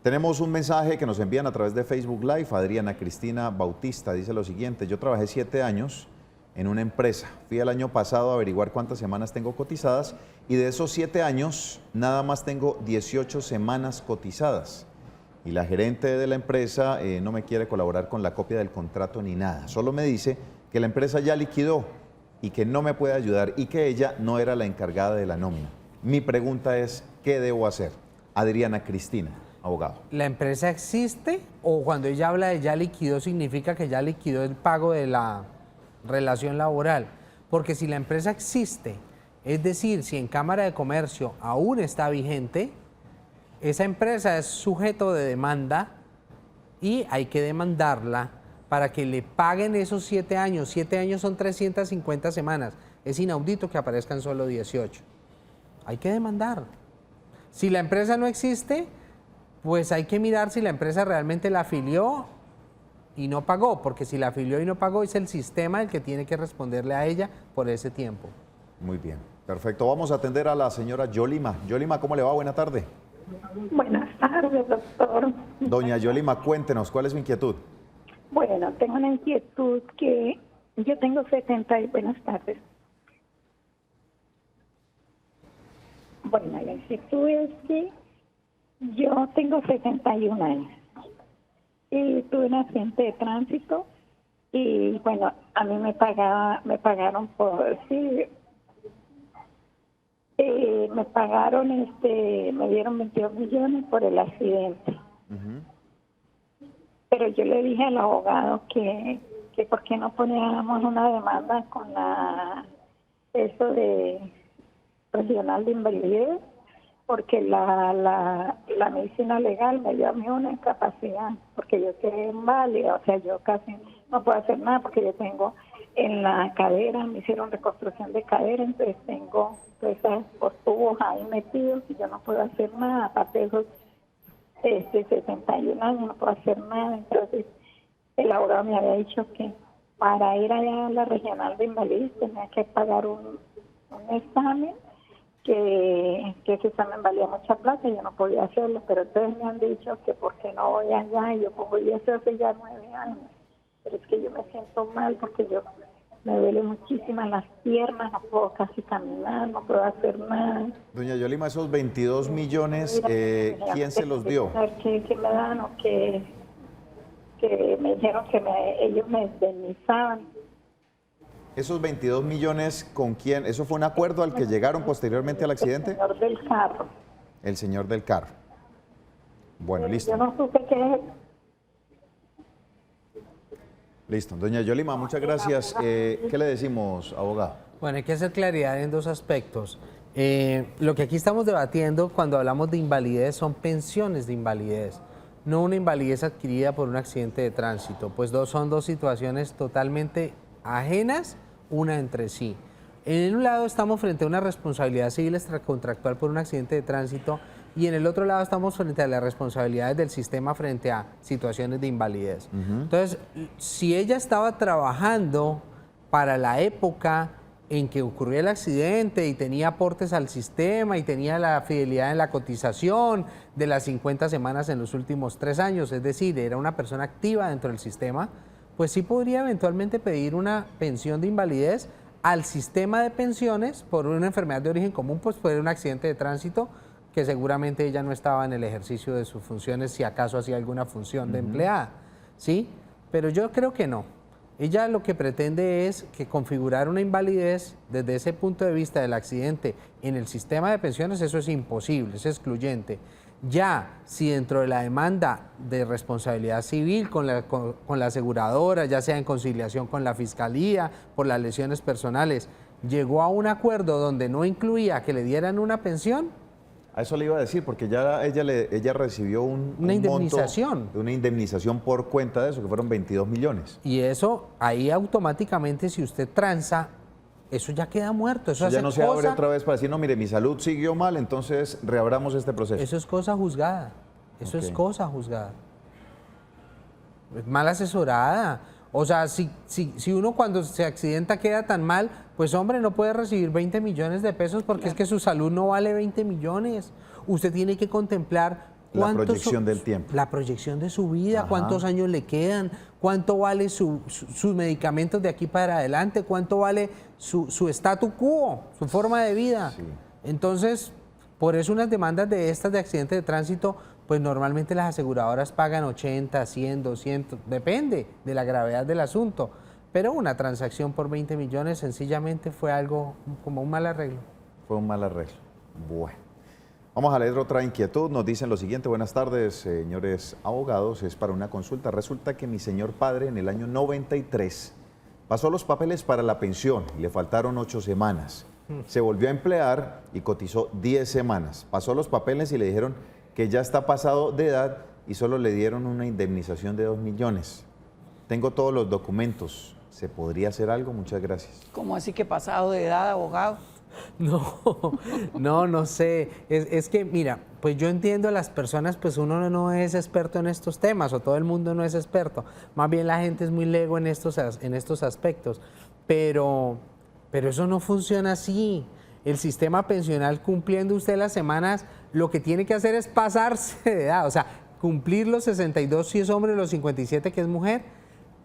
Tenemos un mensaje que nos envían a través de Facebook Live. Adriana Cristina Bautista dice lo siguiente: yo trabajé 7 años en una empresa. Fui el año pasado a averiguar cuántas semanas tengo cotizadas y de esos 7 años nada más tengo 18 semanas cotizadas. Y la gerente de la empresa no me quiere colaborar con la copia del contrato ni nada. Solo me dice que la empresa ya liquidó y que no me puede ayudar y que ella no era la encargada de la nómina. Mi pregunta es, ¿qué debo hacer? Adriana Cristina, abogado. ¿La empresa existe o cuando ella habla de ya liquidó significa que ya liquidó el pago de la relación laboral? Porque si la empresa existe, es decir, si en Cámara de Comercio aún está vigente, esa empresa es sujeto de demanda y hay que demandarla para que le paguen esos 7 años. 7 años son 350 semanas. Es inaudito que aparezcan solo 18. Hay que demandar. Si la empresa no existe, pues hay que mirar si la empresa realmente la afilió y no pagó, porque si la afilió y no pagó es el sistema el que tiene que responderle a ella por ese tiempo. Muy bien, perfecto. Vamos a atender a la señora Yolima. Yolima, ¿cómo le va? Buena tarde. Buenas tardes, doctor. Doña Yolima, cuéntenos, ¿cuál es su inquietud? Bueno, tengo una inquietud que yo tengo 70 y buenas tardes. Bueno, la inquietud es que yo tengo 61 años y tuve un accidente de tránsito y bueno, a mí me pagaron por sí, me pagaron me dieron 22 millones por el accidente. Pero yo le dije al abogado que por qué no poníamos una demanda con eso de regional de invalidez, porque la medicina legal me dio a mí una incapacidad, porque yo quedé inválida, o sea, yo casi no puedo hacer nada, porque yo tengo en la cadera, me hicieron reconstrucción de cadera, entonces tengo esos tubos ahí metidos y yo no puedo hacer nada, aparte de esos 61 años no puedo hacer nada. Entonces el abogado me había dicho que para ir allá a la regional de invalidez tenía que pagar un examen, que ese examen valía mucha plata y yo no podía hacerlo, pero entonces me han dicho que por qué no voy allá, y yo pues voy a hacer hace ya 9 años, pero es que yo me siento mal porque me duele muchísimo las piernas, no puedo casi caminar, no puedo hacer nada. Doña Yolima, esos 22 millones, ¿quién se los dio? Que me dan o que me dijeron que ellos me indemnizaban. ¿Esos 22 millones con quién? ¿Eso fue un acuerdo al que llegaron posteriormente al accidente? El señor del carro. El señor del carro. Bueno, listo. Yo no supe qué es. Listo. Doña Yolima, muchas gracias. ¿Qué le decimos, abogado? Bueno, hay que hacer claridad en 2 aspectos. Lo que aquí estamos debatiendo cuando hablamos de invalidez son pensiones de invalidez, no una invalidez adquirida por un accidente de tránsito, pues son 2 situaciones totalmente ajenas una entre sí. En un lado estamos frente a una responsabilidad civil extracontractual por un accidente de tránsito y en el otro lado estamos frente a las responsabilidades del sistema frente a situaciones de invalidez. Entonces, si ella estaba trabajando para la época en que ocurrió el accidente y tenía aportes al sistema y tenía la fidelidad en la cotización de las 50 semanas en los últimos 3 años, es decir, era una persona activa dentro del sistema, pues sí podría eventualmente pedir una pensión de invalidez al sistema de pensiones por una enfermedad de origen común, pues por un accidente de tránsito que seguramente ella no estaba en el ejercicio de sus funciones, si acaso hacía alguna función de empleada, ¿sí? Pero yo creo que no. Ella lo que pretende es que configurar una invalidez desde ese punto de vista del accidente en el sistema de pensiones, eso es imposible, es excluyente. Ya, si dentro de la demanda de responsabilidad civil con la aseguradora, ya sea en conciliación con la fiscalía por las lesiones personales, llegó a un acuerdo donde no incluía que le dieran una pensión. A eso le iba a decir, porque ya ella recibió una indemnización por cuenta de eso, que fueron 22 millones. Y eso, ahí automáticamente, si usted transa, eso ya queda muerto. Eso ya no se abre otra vez para decir, no, mire, mi salud siguió mal, entonces reabramos este proceso. Eso es cosa juzgada. Eso es cosa juzgada. Es mal asesorada. O sea, si uno cuando se accidenta queda tan mal, pues hombre, no puede recibir 20 millones de pesos porque es que su salud no vale 20 millones. Usted tiene que contemplar la proyección del tiempo. La proyección de su vida, cuántos años le quedan, cuánto vale sus medicamentos de aquí para adelante, cuánto vale su statu quo, su forma de vida. Sí. Entonces, por eso unas demandas de estas de accidente de tránsito, pues normalmente las aseguradoras pagan 80, 100, 200, depende de la gravedad del asunto. Pero una transacción por 20 millones sencillamente fue algo como un mal arreglo. Fue un mal arreglo. Bueno. Vamos a leer otra inquietud. Nos dicen lo siguiente. Buenas tardes, señores abogados. Es para una consulta. Resulta que mi señor padre en el año 93 pasó los papeles para la pensión y le faltaron 8 semanas. Se volvió a emplear y cotizó 10 semanas. Pasó los papeles y le dijeron que ya está pasado de edad y solo le dieron una indemnización de 2 millones. Tengo todos los documentos. ¿Se podría hacer algo? Muchas gracias. ¿Cómo así que pasado de edad, abogado? No sé. Es que, mira, pues yo entiendo a las personas, pues uno no es experto en estos temas, o todo el mundo no es experto. Más bien la gente es muy lego en estos aspectos. Pero eso no funciona así. El sistema pensional, cumpliendo usted las semanas, lo que tiene que hacer es pasarse de edad. O sea, cumplir los 62 si es hombre, los 57 que es mujer,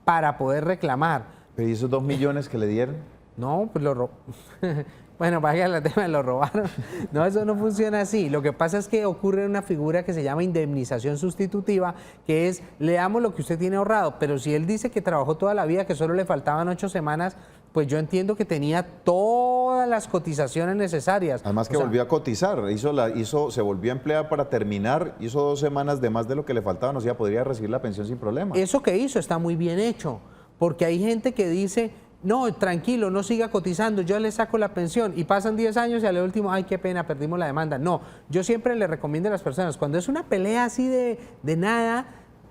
para poder reclamar. ¿Pero y esos 2 millones que le dieron? No, pues bueno, vaya el tema, lo robaron. No, eso no funciona así. Lo que pasa es que ocurre una figura que se llama indemnización sustitutiva, que es, le damos lo que usted tiene ahorrado, pero si él dice que trabajó toda la vida, que solo le faltaban 8 semanas, pues yo entiendo que tenía todas las cotizaciones necesarias. Además que volvió a cotizar, se volvió a emplear para terminar, hizo 2 semanas de más de lo que le faltaban, o sea, podría recibir la pensión sin problema. Eso que hizo está muy bien hecho, porque hay gente que dice no, tranquilo, no siga cotizando, yo le saco la pensión y pasan 10 años y al último, ay, qué pena, perdimos la demanda. No, yo siempre le recomiendo a las personas, cuando es una pelea así de nada,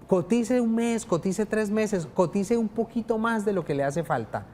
cotice un mes, cotice 3 meses, cotice un poquito más de lo que le hace falta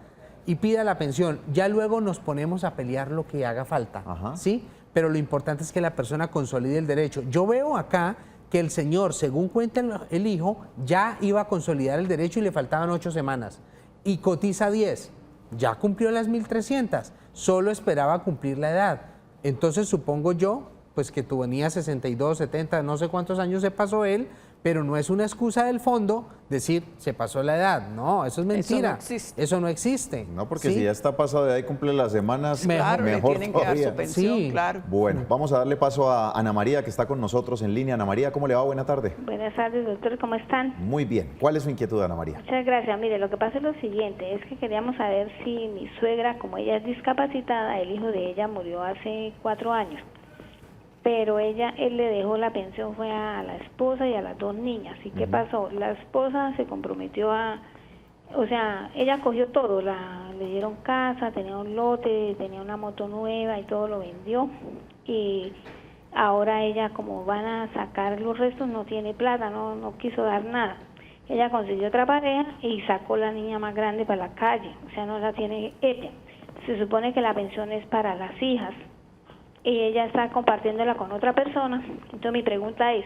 y pida la pensión. Ya luego nos ponemos a pelear lo que haga falta, ¿sí? Pero lo importante es que la persona consolide el derecho. Yo veo acá que el señor, según cuenta el hijo, ya iba a consolidar el derecho y le faltaban 8 semanas. Y cotiza 10, ya cumplió las 1.300, solo esperaba cumplir la edad. Entonces supongo yo, pues que tú venías 62, 70, no sé cuántos años se pasó él, pero no es una excusa del fondo decir se pasó la edad. No, eso es mentira. Eso no existe. Eso no existe. No, porque ¿sí? si ya está pasado de edad y cumple las semanas, claro, mejor le tienen que dar su pensión, sí. claro. Bueno, vamos a darle paso a Ana María, que está con nosotros en línea. Ana María, ¿cómo le va? Buena tarde. Buenas tardes, doctor, ¿cómo están? Muy bien. ¿Cuál es su inquietud, Ana María? Muchas gracias. Mire, lo que pasa es lo siguiente, es que queríamos saber si mi suegra, como ella es discapacitada, el hijo de ella murió hace 4 años, pero él le dejó la pensión, fue a la esposa y a las 2 niñas. ¿Y qué pasó? La esposa se comprometió ella cogió todo, le dieron casa, tenía un lote, tenía una moto nueva y todo lo vendió. Y ahora ella, como van a sacar los restos, no tiene plata, no quiso dar nada. Ella consiguió otra pareja y sacó la niña más grande para la calle, o sea, no la tiene ella. Se supone que la pensión es para las hijas y ella está compartiéndola con otra persona. Entonces mi pregunta es,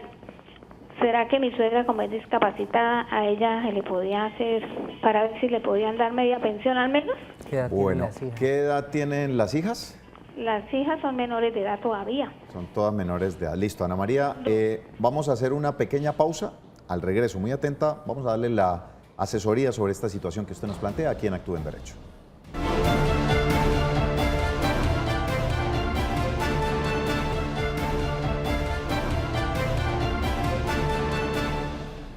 ¿será que mi suegra, como es discapacitada, a ella se le podía hacer para ver si le podían dar media pensión al menos? Bueno, ¿qué edad tienen las hijas? Las hijas son menores de edad todavía. Son todas menores de edad. Listo, Ana María, vamos a hacer una pequeña pausa. Al regreso, muy atenta, vamos a darle la asesoría sobre esta situación que usted nos plantea aquí en Actúe en Derecho.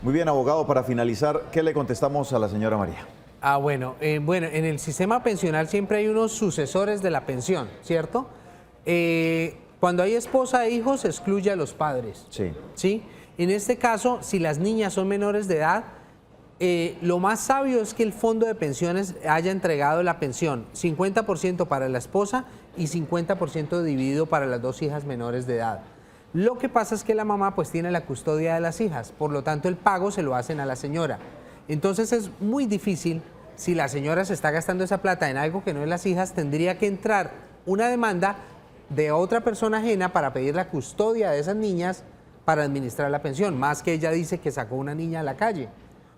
Muy bien, abogado, para finalizar, ¿qué le contestamos a la señora María? Bueno, en el sistema pensional siempre hay unos sucesores de la pensión, ¿cierto? Cuando hay esposa e hijos, se excluye a los padres. Sí. ¿Sí? En este caso, si las niñas son menores de edad, lo más sabio es que el fondo de pensiones haya entregado la pensión, 50% para la esposa y 50% dividido para las 2 hijas menores de edad. Lo que pasa es que la mamá pues tiene la custodia de las hijas, por lo tanto el pago se lo hacen a la señora. Entonces es muy difícil, si la señora se está gastando esa plata en algo que no es las hijas, tendría que entrar una demanda de otra persona ajena para pedir la custodia de esas niñas para administrar la pensión, más que ella dice que sacó una niña a la calle.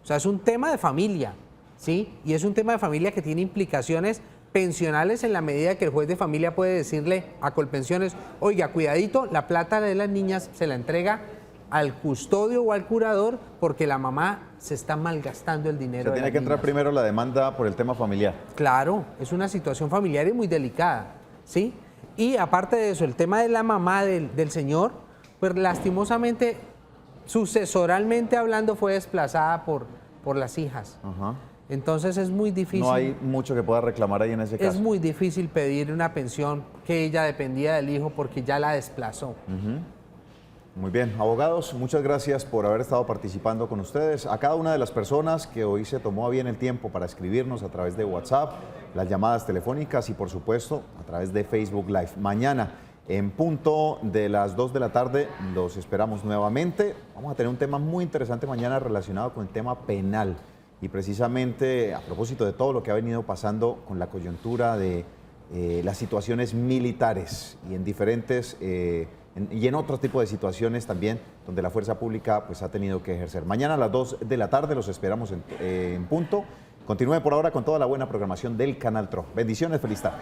O sea, es un tema de familia, ¿sí? Y es un tema de familia que tiene implicaciones pensionales en la medida que el juez de familia puede decirle a Colpensiones, oiga, cuidadito, la plata de las niñas se la entrega al custodio o al curador porque la mamá se está malgastando el dinero. Se tiene que entrar primero la demanda por el tema familiar. Claro, es una situación familiar y muy delicada, ¿sí? Y aparte de eso, el tema de la mamá del señor, pues lastimosamente, sucesoralmente hablando, fue desplazada por las hijas. Ajá. Entonces es muy difícil. No hay mucho que pueda reclamar ahí en ese caso. Es muy difícil pedir una pensión que ella dependía del hijo porque ya la desplazó. Muy bien, abogados, muchas gracias por haber estado participando con ustedes. A cada una de las personas que hoy se tomó a bien el tiempo para escribirnos a través de WhatsApp, las llamadas telefónicas y por supuesto a través de Facebook Live. Mañana en punto de las 2 de la tarde los esperamos nuevamente. Vamos a tener un tema muy interesante mañana relacionado con el tema penal. Y precisamente a propósito de todo lo que ha venido pasando con la coyuntura de las situaciones militares y en diferentes y en otro tipo de situaciones también donde la fuerza pública pues ha tenido que ejercer. Mañana a las 2 de la tarde los esperamos en punto. Continúe por ahora con toda la buena programación del Canal TRO. Bendiciones, feliz tarde.